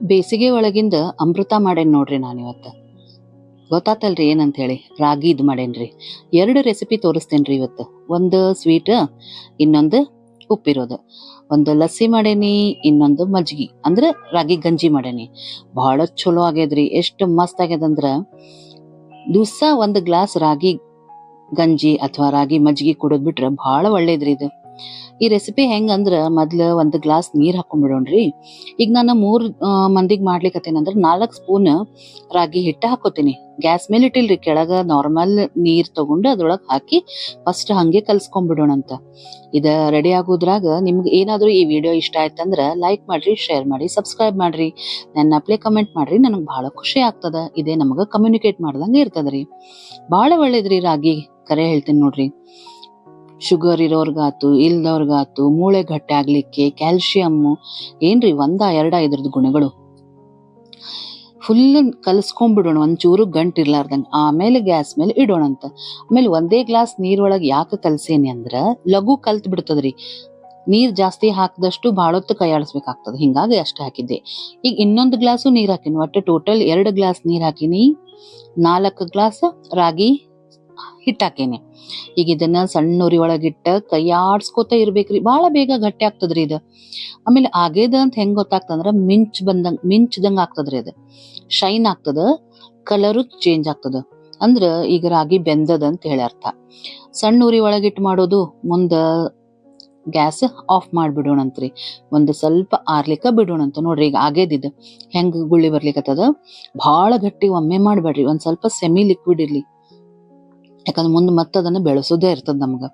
ಬೇಸಿಗೆ ಒಳಗಿಂದ ಅಮೃತ ಮಾಡೇನ್ ನೋಡ್ರಿ ನಾನಿವತ್ತ. ಗೊತ್ತಾತಲ್ರಿ ಏನಂತ ಹೇಳಿ, ರಾಗಿದ್ ಮಾಡೇನ್ರಿ. 2 ರೆಸಿಪಿ ತೋರಿಸ್ತೇನ್ರಿ ಇವತ್ತು. ಒಂದು ಸ್ವೀಟ್, ಇನ್ನೊಂದು ಉಪ್ಪಿರೋದು. ಒಂದು ಲಸ್ಸಿ ಮಾಡೇನಿ, ಇನ್ನೊಂದು ಮಜ್ಗಿ ಅಂದ್ರೆ ರಾಗಿ ಗಂಜಿ ಮಾಡೇನಿ. ಬಹಳ ಚಲೋ ಆಗ್ಯದ್ರಿ. ಎಷ್ಟು ಮಸ್ತ್ ಆಗ್ಯದಂದ್ರ ದಿವ್ಸ 1 ಗ್ಲಾಸ್ ರಾಗಿ ಗಂಜಿ ಅಥವಾ ರಾಗಿ ಮಜ್ಗಿ ಕುಡಿದ್ ಬಿಟ್ರ ಬಹಳ ಒಳ್ಳೇದ್ರಿ ಇದು. ಈ ರೆಸಿಪಿ ಹೆಂಗಂದ್ರ ಮೊದ್ಲ 1 ಗ್ಲಾಸ್ ನೀರ್ ಹಾಕೊಂಡ್ಬಿಡೋಣ್ರಿ. ಈಗ ನಾನು 3 ಮಂದಿಗ್ ಮಾಡ್ಲಿಕತ್ತೇನಂದ್ರ 4 ಸ್ಪೂನ್ ರಾಗಿ ಹಿಟ್ಟ ಹಾಕೋತೀನಿ. ಗ್ಯಾಸ್ ಮೇಲೆ ಇಟ್ಟಿಲ್ರಿ, ಕೆಳಗ ನಾರ್ಮಲ್ ನೀರ್ ತಗೊಂಡು ಅದ್ರೊಳಗ್ ಹಾಕಿ ಫಸ್ಟ್ ಹಂಗೆ ಕಲ್ಸ್ಕೊಂಡ್ಬಿಡೋಣಂತ. ಇದ ರೆಡಿ ಆಗೋದ್ರಾಗ ನಿಮ್ಗೆ ಏನಾದ್ರೂ ಈ ವಿಡಿಯೋ ಇಷ್ಟ ಆಯ್ತಂದ್ರ ಲೈಕ್ ಮಾಡ್ರಿ, ಶೇರ್ ಮಾಡಿ, ಸಬ್ಸ್ಕ್ರೈಬ್ ಮಾಡ್ರಿ, ನನ್ನ ಅಪ್ಲೆ ಕಮೆಂಟ್ ಮಾಡ್ರಿ. ನನಗ್ ಬಹಳ ಖುಷಿ ಆಗ್ತದ. ಇದೇ ನಮಗ ಕಮ್ಯುನಿಕೇಟ್ ಮಾಡ್ದಂಗ ಇರ್ತದ್ರಿ. ಬಹಳ ಒಳ್ಳೇದ್ರಿ ರಾಗಿ. ಕರೆ ಹೇಳ್ತೀನಿ ನೋಡ್ರಿ, ಶುಗರ್ ಇರೋರ್ಗಾತು ಇಲ್ದವ್ರಿಗಾತು, ಮೂಳೆ ಗಟ್ಟಿ ಆಗ್ಲಿಕ್ಕೆ, ಕ್ಯಾಲ್ಸಿಯಮ್ಮು, ಏನ್ರಿ 1-2 ಇದ್ರದ್ದು ಗುಣಗಳು. ಫುಲ್ ಕಲ್ಸ್ಕೊಂಡ್ಬಿಡೋಣ, ಒಂಚೂರು ಗಂಟ್ ಇರ್ಲಾರ್ದಂಗ. ಆಮೇಲೆ ಗ್ಯಾಸ್ ಮೇಲೆ ಇಡೋಣಂತ. ಆಮೇಲೆ 1 ಗ್ಲಾಸ್ ನೀರೊಳಗೆ ಯಾಕೆ ಕಲ್ಸೇನಿ ಅಂದ್ರ ಲಘು ಕಲ್ತ್ ಬಿಡ್ತದ್ರಿ. ನೀರ್ ಜಾಸ್ತಿ ಹಾಕದಷ್ಟು ಬಾಳೊತ್ತು ಕೈಯಾಡಿಸ್ಬೇಕಾಗ್ತದ. ಹಿಂಗಾಗಿ ಅಷ್ಟೇ ಹಾಕಿದ್ದೆ. ಈಗ ಇನ್ನೊಂದು ಗ್ಲಾಸು ನೀರ್ ಹಾಕಿನಿ. ಒಟ್ಟು ಟೋಟಲ್ 2 ಗ್ಲಾಸ್ ನೀರ್ ಹಾಕಿನಿ. 4 ಗ್ಲಾಸ್ ರಾಗಿ ಹಿಟ್ ಹಾಕೇನಿ. ಈಗ ಇದನ್ನ ಸಣ್ಣ ಉರಿ ಒಳಗಿಟ್ಟ ಕೈಯಾಡ್ಸ್ಕೊತ ಇರ್ಬೇಕ್ರಿ. ಬಹಳ ಬೇಗ ಗಟ್ಟಿ ಆಗ್ತದ್ರಿ ಇದು. ಆಮೇಲೆ ಆಗೇದ ಅಂತ ಹೆಂಗ್ ಗೊತ್ತಾಗ್ತದಂದ್ರ ಮಿಂಚ್ದಂಗ ಆಗ್ತದ್ರಿ ಅದು. ಶೈನ್ ಆಗ್ತದ, ಕಲರು ಚೇಂಜ್ ಆಗ್ತದ. ಅಂದ್ರ ಈಗ ರಾಗಿ ಬೆಂದದ ಅಂತ ಹೇಳಿ ಅರ್ಥ. ಸಣ್ಣ ಉರಿ ಒಳಗಿಟ್ಟು ಮಾಡೋದು. ಮುಂದ ಗ್ಯಾಸ್ ಆಫ್ ಮಾಡ್ಬಿಡೋಣಂತ್ರಿ. ಒಂದು ಸ್ವಲ್ಪ ಆರ್ಲಿಕ್ಕ ಬಿಡೋಣಂತ. ನೋಡ್ರಿ ಈಗ ಆಗೇದಿದ್ ಹೆಂಗ್ ಗುಳ್ಳಿ ಬರ್ಲಿಕ್ಕತ್ತದ. ಬಹಳ ಗಟ್ಟಿ ಒಮ್ಮೆ ಮಾಡ್ಬೇಡ್ರಿ, ಒಂದ್ ಸ್ವಲ್ಪ ಸೆಮಿ ಲಿಕ್ವಿಡ್ ಇರ್ಲಿ. ಯಾಕಂದ್ರೆ ಮುಂದೆ ಮತ್ತೆ ಅದನ್ನ ಬೆಳೆಸೋದೇ ಇರ್ತದ ನಮ್ಗ.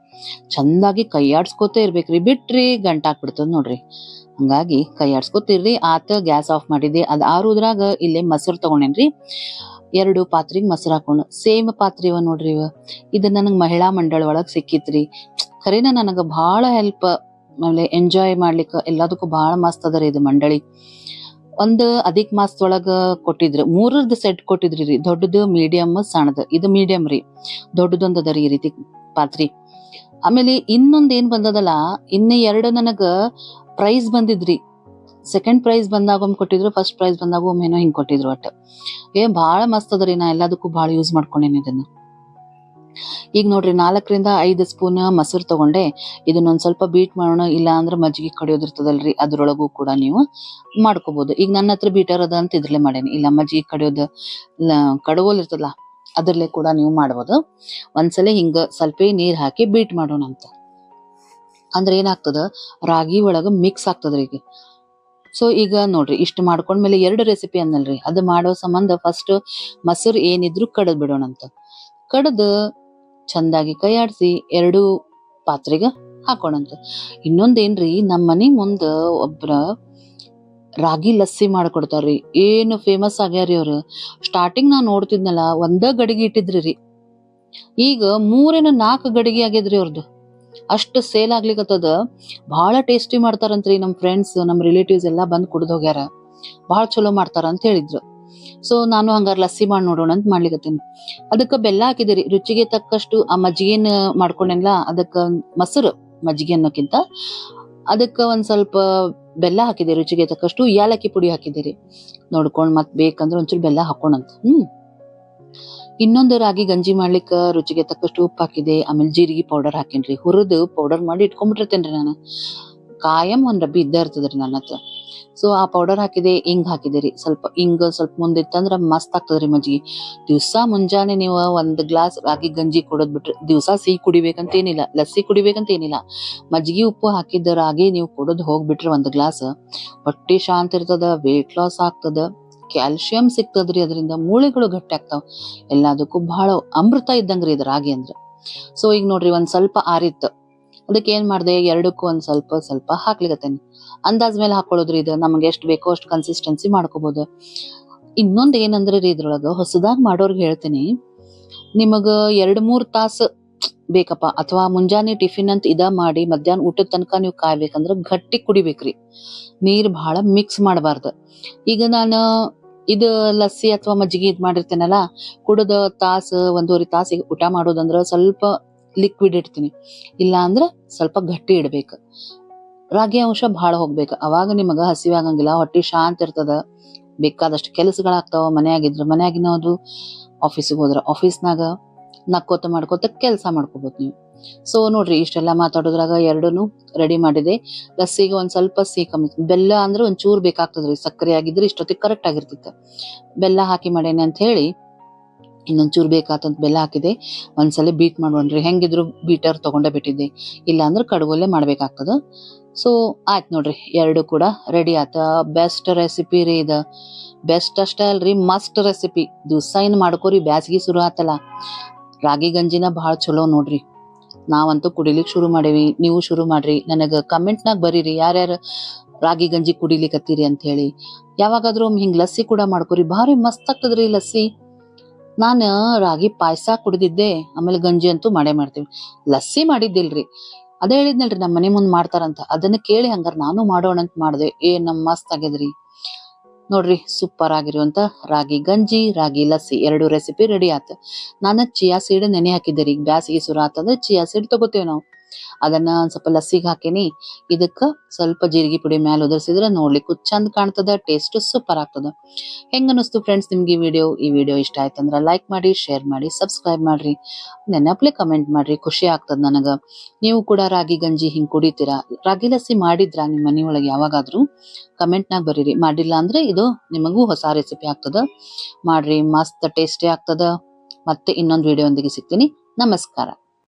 ಚಂದಾಗಿ ಕೈಯಾಡ್ಸ್ಕೊತ ಇರ್ಬೇಕ್ರಿ. ಬಿಟ್ರಿ ಗಂಟಾಕ್ಬಿಡ್ತದ ನೋಡ್ರಿ. ಹಂಗಾಗಿ ಕೈಯಾಡ್ಸ್ಕೊತಿರ್ರಿ. ಗ್ಯಾಸ್ ಆಫ್ ಮಾಡಿದೆ. ಅದ್ ಆರುದ್ರಾಗ ಇಲ್ಲೇ ಮೊಸರು ತಗೊಂಡೇನ್ರಿ. 2 ಪಾತ್ರೆಗ್ ಮೊಸರು ಹಾಕೊಂಡು, ಸೇಮ್ ಪಾತ್ರೆ ಇವ ನೋಡ್ರಿ ಇವ. ಇದು ನನಗ್ ಮಹಿಳಾ ಮಂಡಳ ಒಳಗ್ ಸಿಕ್ಕಿತ್ರಿ. ಖರೇನ ನನಗ ಬಹಳ ಹೆಲ್ಪ್, ಆಮೇಲೆ ಎಂಜಾಯ್ ಮಾಡ್ಲಿಕ್ಕ ಎಲ್ಲದಕ್ಕೂ ಬಹಳ ಮಸ್ತ್ ಅದರಿ ಇದು ಮಂಡಳಿ. ಒಂದು ಅಧಿಕ ಮಾಸದೊಳಗ ಕೊಟ್ಟಿದ್ರು. 3 ಸೆಟ್ ಕೊಟ್ಟಿದ್ರಿ ರೀ. ದೊಡ್ಡದು, ಮೀಡಿಯಂ, ಸಣ್ಣದ. ಇದು ಮೀಡಿಯಂ ರೀ. ದೊಡ್ಡದೊಂದ್ ಅದರಿ ಈ ರೀತಿ ಪಾತ್ರಿ. ಆಮೇಲೆ ಇನ್ನೊಂದ್ ಏನ್ ಬಂದದಲ್ಲ, ಇನ್ನ 2 ನನಗ ಪ್ರೈಸ್ ಬಂದಿದ್ರಿ. ಸೆಕೆಂಡ್ ಪ್ರೈಸ್ ಬಂದಾಗ ಒಮ್ಮೆ ಕೊಟ್ಟಿದ್ರು, ಫಸ್ಟ್ ಪ್ರೈಸ್ ಬಂದಾಗ ಒಮ್ಮೆನೋ ಹಿಂಗ್ ಕೊಟ್ಟಿದ್ರು. ಒಟ್ಟು ಬಹಳ ಮಸ್ತ್ ಅದರಿ. ನಾ ಎಲ್ಲದಕ್ಕೂ ಬಹಳ ಯೂಸ್ ಮಾಡ್ಕೊಂಡೇನಿ ಇದನ್ನ. ಈಗ ನೋಡ್ರಿ 4-5 ಸ್ಪೂನ್ ಮೊಸರು ತಗೊಂಡೆ. ಇದನ್ನೊಂದ್ ಸ್ವಲ್ಪ ಬೀಟ್ ಮಾಡೋಣ. ಇಲ್ಲ ಅಂದ್ರೆ ಮಜ್ಜಿಗೆ ಕಡಿಯೋದಿರ್ತದಲ್ರಿ, ಅದ್ರೊಳಗೂ ಕೂಡ ನೀವು ಮಾಡ್ಕೋಬಹುದು. ಈಗ ನನ್ನ ಹತ್ರ ಬೀಟರ್ ಅದ ಅಂತ ಇದ್ರಲ್ಲೇ ಮಾಡೇನಿ. ಇಲ್ಲ ಮಜ್ಜಿಗೆ ಕಡಿಯೋದು ಕಡಗೋಲ್ ಇರ್ತದಲ್ಲ, ಅದ್ರಲ್ಲೇ ಕೂಡ ನೀವು ಮಾಡ್ಬೋದು. ಒಂದ್ಸಲ ಹಿಂಗ ಸ್ವಲ್ಪ ನೀರ್ ಹಾಕಿ ಬೀಟ್ ಮಾಡೋಣ ಅಂತ. ಅಂದ್ರೆ ಏನಾಗ್ತದ, ರಾಗಿ ಒಳಗ ಮಿಕ್ಸ್ ಆಗ್ತದ್ರಿ ಈಗ. ಸೊ ಈಗ ನೋಡ್ರಿ, ಇಷ್ಟು ಮಾಡ್ಕೊಂಡ್ಮೇಲೆ 2 ರೆಸಿಪಿ ಅನ್ನಲ್ರಿ, ಅದು ಮಾಡೋ ಸಂಬಂಧ ಫಸ್ಟ್ ಮೊಸರು ಏನಿದ್ರು ಕಡದ್ ಬಿಡೋಣಂತ. ಕಡದ್ ಚಂದಾಗಿ ಕೈಯಾಡ್ಸಿ 2 ಪಾತ್ರೆಗೆ ಹಾಕೋಣಂತ. ಇನ್ನೊಂದೇನ್ರಿ, ನಮ್ಮ ಮನಿ ಮುಂದ ಒಬ್ರ ರಾಗಿ ಲಸ್ಸಿ ಮಾಡ್ಕೊಡ್ತಾರ್ರಿ. ಏನು ಫೇಮಸ್ ಆಗ್ಯಾರಿ ಅವ್ರು. ಸ್ಟಾರ್ಟಿಂಗ್ ನಾ ನೋಡ್ತಿದ್ನಲ್ಲ, 1 ಗಡಿಗೆ ಇಟ್ಟಿದ್ರಿ ರೀ. ಈಗ 3-4 ಗಡಿಗೆ ಆಗ್ಯದ್ರಿ ಅವ್ರದ್ದು. ಅಷ್ಟು ಸೇಲ್ ಆಗ್ಲಿಕ್ಕತ್ತದ. ಬಹಳ ಟೇಸ್ಟಿ ಮಾಡ್ತಾರಂತ್ರಿ. ನಮ್ ಫ್ರೆಂಡ್ಸ್, ನಮ್ ರಿಲೇಟಿವ್ಸ್ ಎಲ್ಲಾ ಬಂದ್ ಕುಡ್ದ್ ಹೋಗ್ಯಾರ. ಬಹಳ ಚಲೋ ಮಾಡ್ತಾರ ಅಂತ ಹೇಳಿದ್ರು. ಸೊ ನಾನು ಹಂಗಾರ ಲಸ್ಸಿ ಮಾಡಿ ನೋಡೋಣ ಅಂತ ಮಾಡ್ಲಿಕತ್ತೀನಿ. ಅದಕ್ಕ ಬೆಲ್ಲ ಹಾಕಿದಿರಿ ರುಚಿಗೆ ತಕ್ಕಷ್ಟು. ಆ ಮಜ್ಜಿಗೆನ ಮಾಡ್ಕೊಂಡೆಲ್ಲ, ಅದಕ್ಕ ಮೊಸರು ಮಜ್ಜಿಗೆ ಅನ್ನೋಕ್ಕಿಂತ ಅದಕ್ಕ ಒಂದ್ ಸ್ವಲ್ಪ ಬೆಲ್ಲ ಹಾಕಿದೆ ರುಚಿಗೆ ತಕ್ಕಷ್ಟು. ಏಲಕ್ಕಿ ಪುಡಿ ಹಾಕಿದಿರಿ ನೋಡ್ಕೊಂಡ್, ಮತ್ ಬೇಕಂದ್ರೆ ಒಂಚೂರು ಬೆಲ್ಲ ಹಾಕೋಣಂತ. ಇನ್ನೊಂದು ರಾಗಿ ಗಂಜಿ ಮಾಡ್ಲಿಕ್ಕ ರುಚಿಗೆ ತಕ್ಕಷ್ಟು ಉಪ್ಪು ಹಾಕಿದೆ. ಆಮೇಲೆ ಜೀರಿಗೆ ಪೌಡರ್ ಹಾಕೇನ್ರಿ. ಹುರಿದು ಪೌಡರ್ ಮಾಡಿ ಇಟ್ಕೊಂಡ್ಬಿಟ್ಟಿರ್ತೇನ್ರಿ ನಾನು. ಕಾಯಂ ಒಂದ್ ಡಬ್ಬಿ ಇದ್ದ ಇರ್ತದ್ರಿ ನನ್ನ ಹತ್ರ. ಸೊ ಆ ಪೌಡರ್ ಹಾಕಿದೆ. ಹಿಂಗ್ ಹಾಕಿದಿರಿ ಸ್ವಲ್ಪ. ಸ್ವಲ್ಪ ಮುಂದಿತ್ತಂದ್ರ ಮಸ್ತ್ ಆಗ್ತದ್ರಿ ಮಜ್ಜಿಗೆ. ದಿವ್ಸ ಮುಂಜಾನೆ ನೀವು 1 ಗ್ಲಾಸ್ ರಾಗಿ ಗಂಜಿ ಕುಡದ್ ಬಿಟ್ರಿ, ದಿವ್ಸ ಸಿಹಿ ಕುಡಿಬೇಕಂತ ಏನಿಲ್ಲ, ಲಸ್ಸಿ ಕುಡಿಬೇಕಂತ ಏನಿಲ್ಲ. ಮಜ್ಜಿಗೆ ಉಪ್ಪು ಹಾಕಿದ್ದ ರಾಗಿ ನೀವು ಕುಡದ್ ಹೋಗ್ಬಿಟ್ರಿ 1 ಗ್ಲಾಸ್, ಹೊಟ್ಟೆ ಶಾಂತ ಇರ್ತದ, ವೇಟ್ ಲಾಸ್ ಆಗ್ತದ, ಕ್ಯಾಲ್ಸಿಯಂ ಸಿಗ್ತದ್ರಿ. ಅದರಿಂದ ಮೂಳೆಗಳು ಗಟ್ಟಿ ಆಗ್ತಾವ. ಎಲ್ಲದಕ್ಕೂ ಬಹಳ ಅಮೃತ ಇದ್ದಂಗ್ರಿ ಇದು ರಾಗಿ ಅಂದ್ರ. ಸೊ ಈಗ ನೋಡ್ರಿ, ಒಂದ್ ಸ್ವಲ್ಪ ಆರಿತ್ತು. ಅದಕ್ಕೆ ಏನ್ ಮಾಡ್ದೆ, 2ಕ್ಕೂ ಒಂದ್ ಸ್ವಲ್ಪ ಹಾಕ್ಲಿಕತ್ತೇನಿ. ಅಂದಾಜ್ ಮೇಲೆ ಹಾಕೊಳ್ಳೋದ್ರಿ. ಇದು ನಮ್ಗೆ ಎಷ್ಟು ಬೇಕೋ ಅಷ್ಟು ಕನ್ಸಿಸ್ಟೆನ್ಸಿ ಮಾಡ್ಕೋಬಹುದು. ಇನ್ನೊಂದ್ ಏನಂದ್ರೆ ರೀ, ಇದ್ರೊಳಗ ಹೊಸದಾಗ್ ಮಾಡೋರ್ಗೆ ಹೇಳ್ತೀನಿ, ನಿಮಗ 2-3 ತಾಸು ಬೇಕಪ್ಪ, ಅಥವಾ ಮುಂಜಾನೆ ಟಿಫಿನ್ ಅಂತ ಇದ ಮಾಡಿ ಮಧ್ಯಾಹ್ನ ಊಟದ ತನಕ ನೀವು ಕಾಯ್ಬೇಕಂದ್ರ ಗಟ್ಟಿ ಕುಡಿಬೇಕ್ರಿ. ನೀರ್ ಬಹಳ ಮಿಕ್ಸ್ ಮಾಡಬಾರ್ದು. ಈಗ ನಾನು ಇದು ಲಸ್ಸಿ ಅಥವಾ ಮಜ್ಜಿಗೆ ಇದ್ ಮಾಡಿರ್ತೇನಲ್ಲ, ಕುಡದ ತಾಸು 1.5 ತಾಸಿಗೆ ಊಟ ಮಾಡೋದಂದ್ರ ಸ್ವಲ್ಪ ಲಿಕ್ವಿಡ್ ಇಡ್ತೀನಿ. ಇಲ್ಲ ಅಂದ್ರ ಸ್ವಲ್ಪ ಗಟ್ಟಿ ಇಡ್ಬೇಕು. ರಾಗಿ ಅಂಶ ಭಾಳ ಹೋಗ್ಬೇಕು. ಅವಾಗ ನಿಮಗ ಹಸಿವೆ ಆಗಂಗಿಲ್ಲ, ಹೊಟ್ಟಿ ಶಾಂತ ಇರ್ತದ. ಬೇಕಾದಷ್ಟು ಕೆಲಸಗಳಾಗ್ತಾವ. ಮನ್ಯಾಗಿನೋದು, ಆಫೀಸಿಗೆ ಹೋದ್ರ ಆಫೀಸ್ನಾಗ ನಕ್ಕೋತ ಮಾಡ್ಕೋತ ಕೆಲಸ ಮಾಡ್ಕೋಬೋದು ನೀವು. ಸೊ ನೋಡ್ರಿ, ಇಷ್ಟೆಲ್ಲ ಮಾತಾಡೋದ್ರಾಗ ಎರಡೂನು ರೆಡಿ ಮಾಡಿದೆ. ಲಸ್ಸಿಗೆ ಒಂದ್ ಸ್ವಲ್ಪ ಸಿಹಿ ಕಮ್ಮಿ, ಬೆಲ್ಲ ಅಂದ್ರೆ ಒಂಚೂರು ಬೇಕಾಗ್ತದ್ರಿ. ಸಕ್ಕರೆ ಆಗಿದ್ರೆ ಇಷ್ಟೊತ್ತಿಗೆ ಕರೆಕ್ಟ್ ಆಗಿರ್ತಿತ್ತು. ಬೆಲ್ಲ ಹಾಕಿ ಮಾಡೇನೆ ಅಂತ ಹೇಳಿ ಇನ್ನೊಂಚೂರು ಬೇಕಾತಂತ ಬೆಲ್ಲ ಹಾಕಿದೆ. ಒಂದ್ಸಲ ಬೀಟ್ ಮಾಡೋಣ್ರಿ. ಹೆಂಗಿದ್ರು ಬೀಟರ್ ತಗೊಂಡೇ ಬಿಟ್ಟಿದ್ದೆ, ಇಲ್ಲ ಅಂದ್ರೆ ಕಡುಗೊಲ್ಲೇ ಮಾಡ್ಬೇಕಾಗ್ತದ. ಸೊ ಆಯ್ತು ನೋಡ್ರಿ, ಎರಡು ಕೂಡ ರೆಡಿ ಆತ. ಬೆಸ್ಟ್ ರೆಸಿಪಿ ರೀ ಇದು. ಬೆಸ್ಟ್ ಅಷ್ಟೇ ಅಲ್ರಿ, ಮಸ್ಟ್ ರೆಸಿಪಿ. ದಿವ್ಸ ಏನ್ ಮಾಡ್ಕೋರಿ, ಬ್ಯಾಸಗಿ ಶುರು ಆತಲ್ಲ. ರಾಗಿ ಗಂಜಿನ ಬಹಳ ಚಲೋ ನೋಡ್ರಿ. ನಾವಂತೂ ಕುಡಿಲಿಕ್ ಶುರು ಮಾಡೇವಿ, ನೀವು ಶುರು ಮಾಡ್ರಿ. ನನಗ ಕಮೆಂಟ್ನಾಗ ಬರೀರಿ ಯಾರ್ಯಾರು ರಾಗಿ ಗಂಜಿ ಕುಡಿಲಿಕತ್ತೀರಿ ಅಂತ ಹೇಳಿ. ಯಾವಾಗಾದ್ರೂ ಹಿಂಗ್ ಲಸ್ಸಿ ಕೂಡ ಮಾಡ್ಕೋರಿ, ಭಾರಿ ಮಸ್ತ್ ಆಗ್ತದ್ರಿ ಲಸ್ಸಿ. ನಾನ ರಾಗಿ ಪಾಯಸ ಕುಡಿದಿದ್ದೆ, ಆಮೇಲೆ ಗಂಜಿ ಅಂತೂ ಮಾಡೇ ಮಾಡ್ತೀವಿ. ಲಸ್ಸಿ ಮಾಡಿದ್ದಿಲ್ರಿ. ಅದೇ ಹೇಳಿದ್ನಲ್ರಿ, ನಮ್ಮ ಮನೆ ಮುಂದ್ ಮಾಡ್ತಾರಂತ. ಅದನ್ನ ಕೇಳಿ ಹಂಗಾರ ನಾನು ಮಾಡೋಣ ಅಂತ ಮಾಡ್ದೆ. ನಮ್ ಮಸ್ತ್ ಆಗ್ಯದ್ರಿ ನೋಡ್ರಿ. ಸೂಪರ್ ಆಗಿರುವಂತ ರಾಗಿ ಗಂಜಿ, ರಾಗಿ ಲಸ್ಸಿ ಎರಡು ರೆಸಿಪಿ ರೆಡಿ ಆತ. ನಾನು ಚಿಯಾ ಸೀಡ್ ನೆನೆ ಹಾಕಿದ್ದೆ ರೀ. ಬ್ಯಾಸಿಗೆ ಶುರು ಆತಂದ್ರೆ ಚಿಯಾ ಸೀಡ್ ತಗೋತೇವೆ ನಾವು. ಅದನ್ನ ಒಂದ್ ಸ್ವಲ್ಪ ಲಸ್ಸಿಗೆ ಹಾಕೇನಿ. ಇದಕ್ಕ ಸ್ವಲ್ಪ ಜೀರಿಗೆ ಪುಡಿ ಮ್ಯಾಲ ಉದರ್ಸಿದ್ರೆ ನೋಡ್ಲಿಕ್ಕೂ ಚಂದ ಕಾಣ್ತದ, ಟೇಸ್ಟ್ ಸೂಪರ್ ಆಗ್ತದ. ಹೆಂಗ ಅನಿಸ್ತು ಫ್ರೆಂಡ್ಸ್ ನಿಮ್ಗೆ ಈ ವಿಡಿಯೋ ಇಷ್ಟ ಆಯ್ತಂದ್ರ ಲೈಕ್ ಮಾಡಿ, ಶೇರ್ ಮಾಡಿ, ಸಬ್ಸ್ಕ್ರೈಬ್ ಮಾಡ್ರಿ. ನೆನಪ್ಲೆ ಕಮೆಂಟ್ ಮಾಡ್ರಿ, ಖುಷಿ ಆಗ್ತದ ನನಗ. ನೀವು ಕೂಡ ರಾಗಿ ಗಂಜಿ ಹಿಂಗ್ ಕುಡಿತೀರಾ? ರಾಗಿ ಲಸ್ಸಿ ಮಾಡಿದ್ರ ನಿಮ್ ಮನೆಯೊಳಗೆ ಯಾವಾಗಾದ್ರೂ? ಕಮೆಂಟ್ನಾಗ ಬರೀರಿ. ಮಾಡಿಲ್ಲ ಅಂದ್ರೆ ಇದು ನಿಮಗೂ ಹೊಸ ರೆಸಿಪಿ ಆಗ್ತದ. ಮಾಡ್ರಿ, ಮಸ್ತ್ ಟೇಸ್ಟಿ ಆಗ್ತದ. ಮತ್ತೆ ಇನ್ನೊಂದು ವಿಡಿಯೋ ಒಂದಿಗೆ ಸಿಗ್ತೀನಿ. ನಮಸ್ಕಾರ.